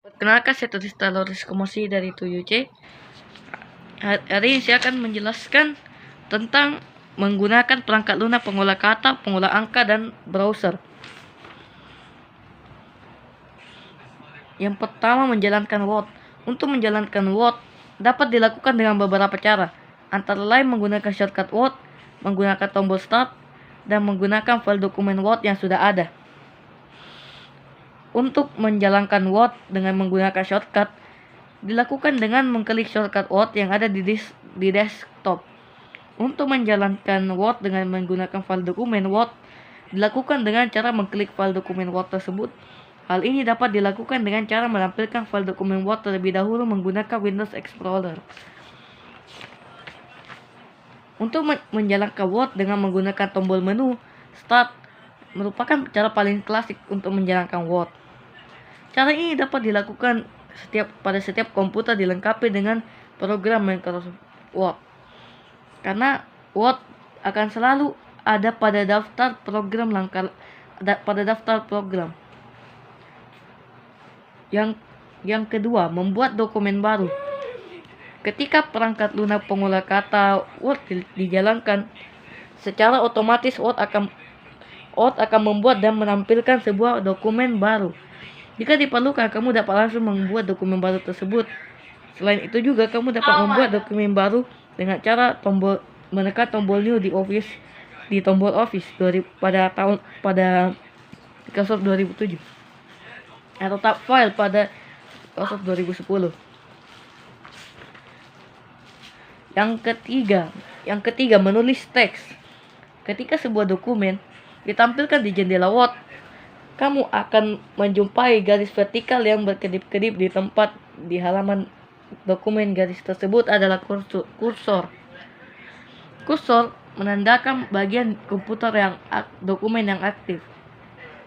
Perkenalkan, saya Tristan Loris Komosi dari 7C. Hari ini saya akan menjelaskan tentang menggunakan perangkat lunak pengolah kata, pengolah angka, dan browser. Yang pertama, menjalankan Word. Untuk menjalankan Word dapat dilakukan dengan beberapa cara, antara lain menggunakan shortcut Word, menggunakan tombol Start, dan menggunakan file dokumen Word yang sudah ada. Untuk menjalankan Word dengan menggunakan shortcut, dilakukan dengan mengklik shortcut Word yang ada di desktop. Untuk menjalankan Word dengan menggunakan file dokumen Word, dilakukan dengan cara mengklik file dokumen Word tersebut. Hal ini dapat dilakukan dengan cara menampilkan file dokumen Word terlebih dahulu menggunakan Windows Explorer. Untuk menjalankan Word dengan menggunakan tombol menu Start merupakan cara paling klasik untuk menjalankan Word. Cara ini dapat dilakukan pada setiap komputer dilengkapi dengan program Microsoft Word. Karena Word akan selalu ada pada daftar program. Yang kedua, membuat dokumen baru. Ketika perangkat lunak pengolah kata Word dijalankan, secara otomatis Word akan membuat dan menampilkan sebuah dokumen baru. Jika diperlukan, kamu dapat langsung membuat dokumen baru tersebut. Selain itu juga, kamu dapat membuat dokumen baru dengan cara menekan tombol New di tombol Office pada Microsoft 2007 atau tab file pada Microsoft 2010. Yang ketiga, menulis teks. Ketika sebuah dokumen ditampilkan di jendela Word, kamu akan menjumpai garis vertikal yang berkedip-kedip di tempat di halaman dokumen. Garis tersebut adalah kursor. Kursor menandakan bagian komputer dokumen yang aktif.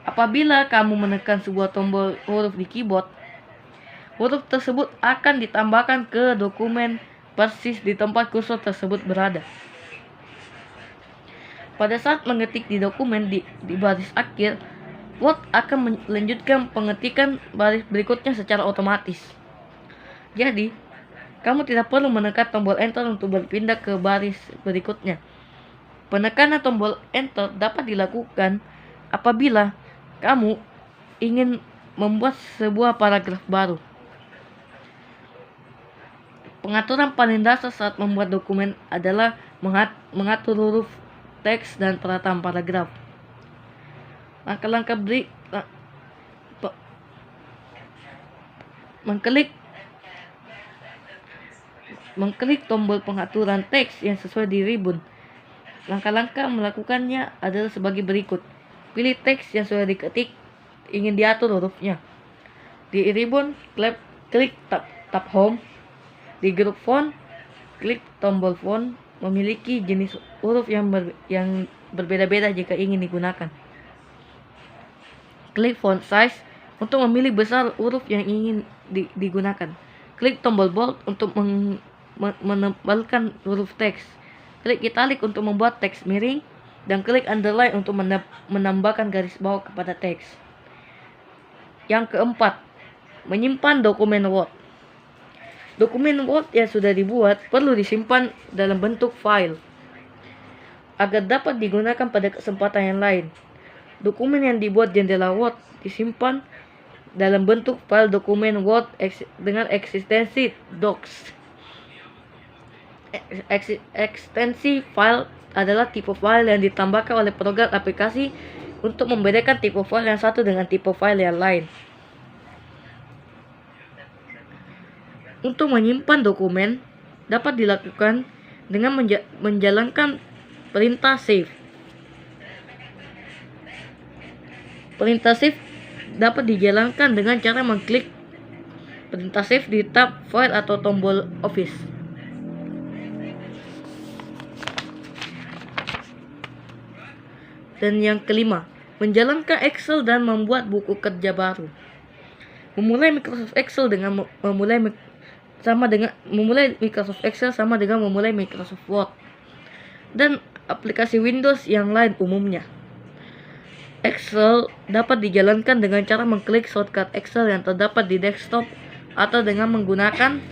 Apabila kamu menekan sebuah tombol huruf di keyboard, huruf tersebut akan ditambahkan ke dokumen persis di tempat kursor tersebut berada. Pada saat mengetik di dokumen di baris akhir, Word akan melanjutkan pengetikan baris berikutnya secara otomatis. Jadi, kamu tidak perlu menekan tombol Enter untuk berpindah ke baris berikutnya. Penekanan tombol Enter dapat dilakukan apabila kamu ingin membuat sebuah paragraf baru. Pengaturan paling dasar saat membuat dokumen adalah mengatur huruf, teks, dan perataan paragraf. Langkah-langkah mengklik tombol pengaturan teks yang sesuai di ribbon. Langkah-langkah melakukannya adalah sebagai berikut. Pilih teks yang sudah diketik, ingin diatur hurufnya. Di ribbon, klik tab Home. Di grup font, klik tombol font. Memiliki jenis huruf yang berbeda-beda jika ingin digunakan. Klik font size untuk memilih besar huruf yang ingin digunakan. Klik tombol bold untuk menebalkan huruf teks. Klik italic untuk membuat teks miring, dan klik underline untuk menambahkan garis bawah kepada teks. Yang keempat, menyimpan dokumen Word. Dokumen Word yang sudah dibuat perlu disimpan dalam bentuk file agar dapat digunakan pada kesempatan yang lain. Dokumen yang dibuat jendela Word disimpan dalam bentuk file dokumen Word dengan ekstensi docs. Ekstensi file adalah tipe file yang ditambahkan oleh program aplikasi untuk membedakan tipe file yang satu dengan tipe file yang lain. Untuk menyimpan dokumen dapat dilakukan dengan menjalankan perintah save. Perintah save dapat dijalankan dengan cara mengklik perintah save di tab file atau tombol Office. Dan yang kelima, menjalankan Excel dan membuat buku kerja baru. Memulai Microsoft Excel memulai Microsoft Excel sama dengan memulai Microsoft Word dan aplikasi Windows yang lain umumnya. Excel dapat dijalankan dengan cara mengklik shortcut Excel yang terdapat di desktop atau dengan menggunakan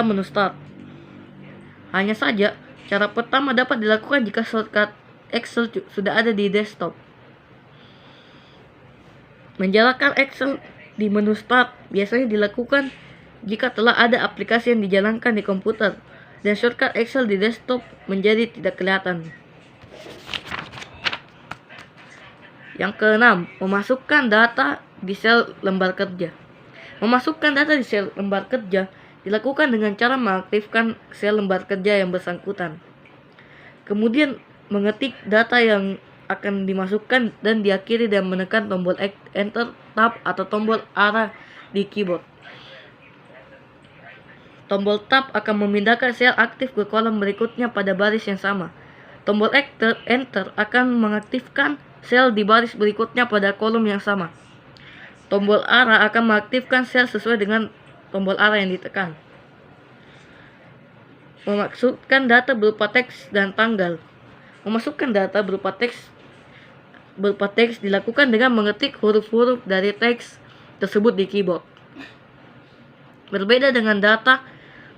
menu Start. Hanya saja, cara pertama dapat dilakukan jika shortcut Excel sudah ada di desktop. Menjalankan Excel di menu Start biasanya dilakukan jika telah ada aplikasi yang dijalankan di komputer dan shortcut Excel di desktop menjadi tidak kelihatan. Yang keenam, memasukkan data di sel lembar kerja. Memasukkan data di sel lembar kerja dilakukan dengan cara mengaktifkan sel lembar kerja yang bersangkutan. Kemudian mengetik data yang akan dimasukkan dan diakhiri dan menekan tombol Enter, Tab, atau tombol arah di keyboard. Tombol Tab akan memindahkan sel aktif ke kolom berikutnya pada baris yang sama. Tombol Enter akan mengaktifkan sel di baris berikutnya pada kolom yang sama. Tombol arah akan mengaktifkan sel sesuai dengan tombol arah yang ditekan. Memasukkan data berupa teks dan tanggal. Memasukkan data berupa teks dilakukan dengan mengetik huruf-huruf dari teks tersebut di keyboard. Berbeda dengan data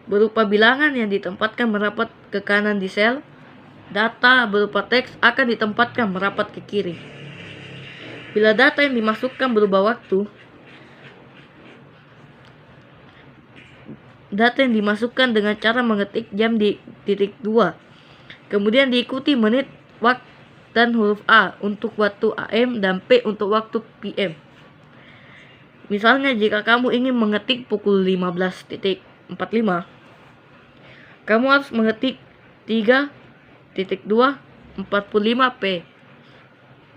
berupa bilangan yang ditempatkan merapat ke kanan di sel, data berupa teks akan ditempatkan merapat ke kiri. Bila data yang dimasukkan berubah waktu, data yang dimasukkan dengan cara mengetik jam di titik 2, kemudian diikuti menit, waktu, dan huruf A untuk waktu AM dan P untuk waktu PM. Misalnya jika kamu ingin mengetik pukul 15.45, kamu harus mengetik 3.2.45 P.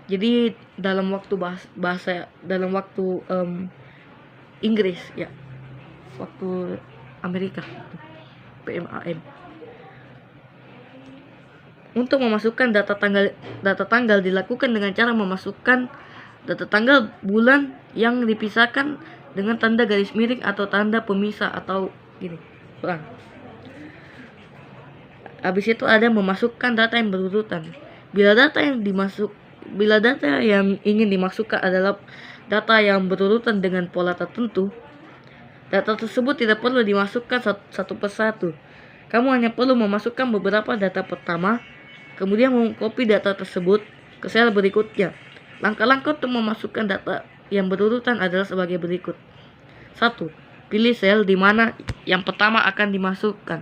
Jadi dalam waktu bahasa dalam waktu Inggris ya. Waktu Amerika PM AM. Untuk memasukkan data tanggal dilakukan dengan cara memasukkan data tanggal bulan yang dipisahkan dengan tanda garis miring atau tanda pemisah atau gini. Habis itu ada memasukkan data yang berurutan. Bila data yang ingin dimasukkan adalah data yang berurutan dengan pola tertentu, data tersebut tidak perlu dimasukkan satu persatu. Kamu hanya perlu memasukkan beberapa data pertama, kemudian mengcopy data tersebut ke sel berikutnya. Langkah-langkah untuk memasukkan data yang berurutan adalah sebagai berikut. 1. Pilih sel di mana yang pertama akan dimasukkan.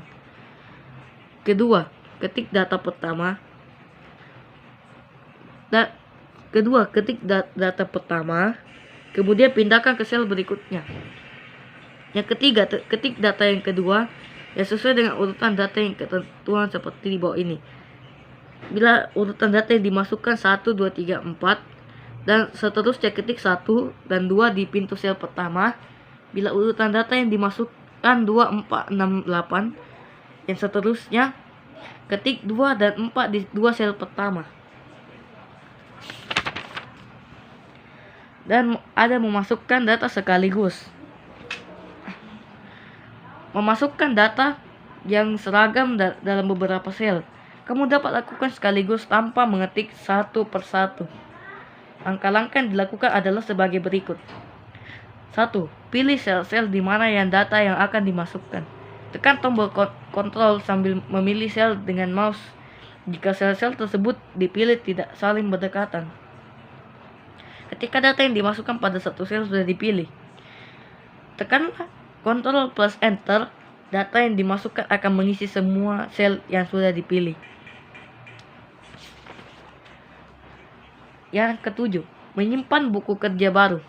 Kedua, ketik data pertama. Data pertama, kemudian pindahkan ke sel berikutnya. Yang ketiga, ketik data yang kedua yang sesuai dengan urutan data yang ketentuan seperti di bawah ini. Bila urutan data yang dimasukkan 1, 2, 3, 4 dan seterusnya ketik 1 dan 2 di pintu sel pertama. Bila urutan data yang dimasukkan 2, 4, 6, 8 yang seterusnya ketik 2 dan 4 di 2 sel pertama. Dan ada memasukkan data sekaligus. Memasukkan data yang seragam dalam beberapa sel. Kamu dapat lakukan sekaligus tanpa mengetik satu persatu. Langkah-langkah yang dilakukan adalah sebagai berikut. 1. Pilih sel-sel di mana yang data yang akan dimasukkan. Tekan tombol kontrol sambil memilih sel dengan mouse jika sel-sel tersebut dipilih tidak saling berdekatan. Ketika data yang dimasukkan pada satu sel sudah dipilih, tekanlah Ctrl plus Enter. Data yang dimasukkan akan mengisi semua sel yang sudah dipilih. Yang ketujuh, menyimpan buku kerja baru.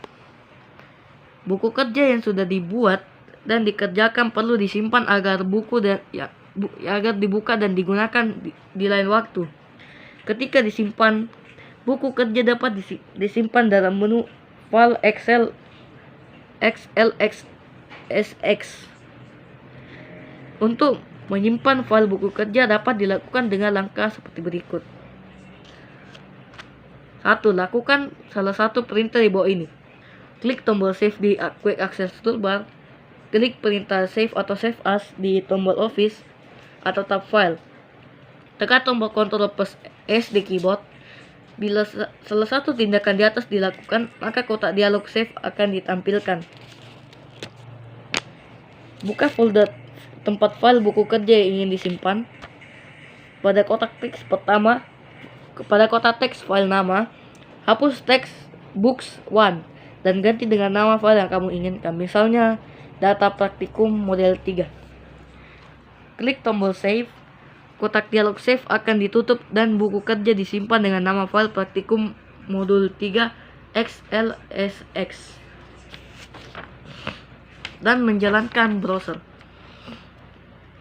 Buku kerja yang sudah dibuat dan dikerjakan perlu disimpan agar agar dibuka dan digunakan di lain waktu. Ketika disimpan, buku kerja dapat disimpan dalam menu file Excel XLSX. Untuk menyimpan file buku kerja dapat dilakukan dengan langkah seperti berikut. 1. Lakukan salah satu perintah di bawah ini. Klik tombol Save di Quick Access Toolbar. Klik perintah Save atau Save As di tombol Office atau tab File. Tekan tombol Ctrl plus S di keyboard. Bila salah satu tindakan di atas dilakukan, maka kotak dialog save akan ditampilkan. Buka folder tempat file buku kerja yang ingin disimpan. Pada kotak teks pertama, pada kotak teks file nama, hapus teks books 1 dan ganti dengan nama file yang kamu inginkan, misalnya data praktikum model 3. Klik tombol save. Kotak dialog save akan ditutup dan buku kerja disimpan dengan nama file praktikum modul 3 XLSX dan menjalankan browser.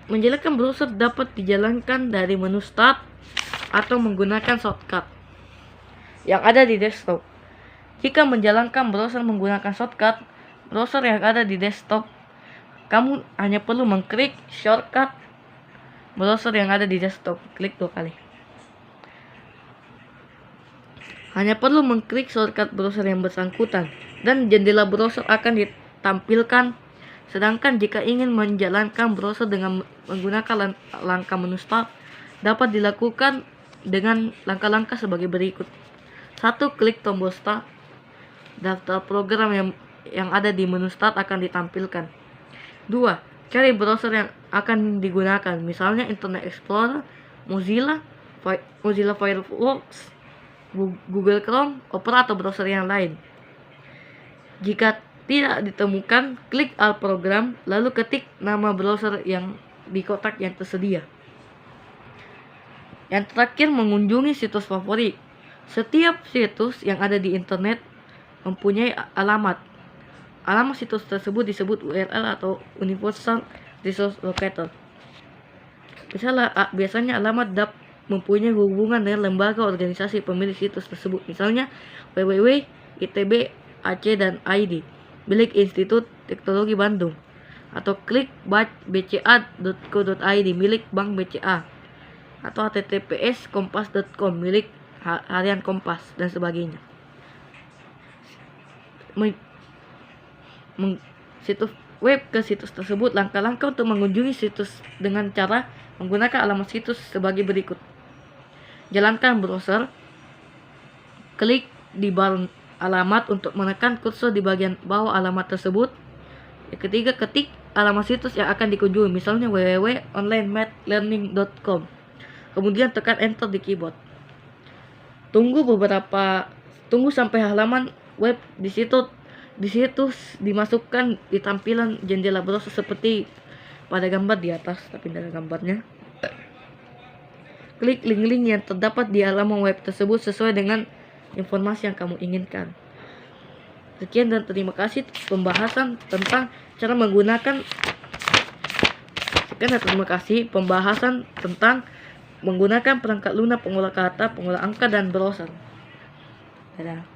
Menjalankan browser dapat dijalankan dari menu start atau menggunakan shortcut yang ada di desktop. Jika menjalankan browser menggunakan shortcut browser yang ada di desktop, kamu hanya perlu mengklik shortcut browser yang ada di desktop. Klik 2 kali. Hanya perlu mengklik shortcut browser yang bersangkutan dan jendela browser akan ditampilkan. Sedangkan jika ingin menjalankan browser dengan menggunakan langkah menu start, dapat dilakukan dengan langkah-langkah sebagai berikut. 1. Klik tombol start. Daftar program yang ada di menu start akan ditampilkan. 2. Cari browser yang akan digunakan, misalnya Internet Explorer, Mozilla Firefox, Google Chrome, Opera atau browser yang lain. Jika tidak ditemukan, klik All Program, lalu ketik nama browser yang di kotak yang tersedia. Yang terakhir, mengunjungi situs favorit. Setiap situs yang ada di internet mempunyai alamat. Alamat situs tersebut disebut URL atau Universal Resource Locator. Biasanya alamat DAP mempunyai hubungan dengan lembaga organisasi pemilik situs tersebut, misalnya www.itb AC dan ID milik Institut Teknologi Bandung, atau klik bca.co.id milik Bank BCA, atau https://kompas.com milik harian Kompas, dan sebagainya. Situs web ke situs tersebut. Langkah-langkah untuk mengunjungi situs dengan cara menggunakan alamat situs sebagai berikut. Jalankan browser. Klik di bar alamat untuk menekan kursor di bagian bawah alamat tersebut. Yang ketiga, ketik alamat situs yang akan dikunjungi, misalnya www.onlinemathlearning.com. Kemudian tekan enter di keyboard. Tunggu sampai halaman web di situs dimasukkan di tampilan jendela browser seperti pada gambar di atas, tapi tidak ada gambarnya. Klik link-link yang terdapat di halaman web tersebut sesuai dengan informasi yang kamu inginkan. Sekian dan terima kasih pembahasan tentang cara menggunakan perangkat lunak, pengolah kata, pengolah angka, dan browser. Dadah.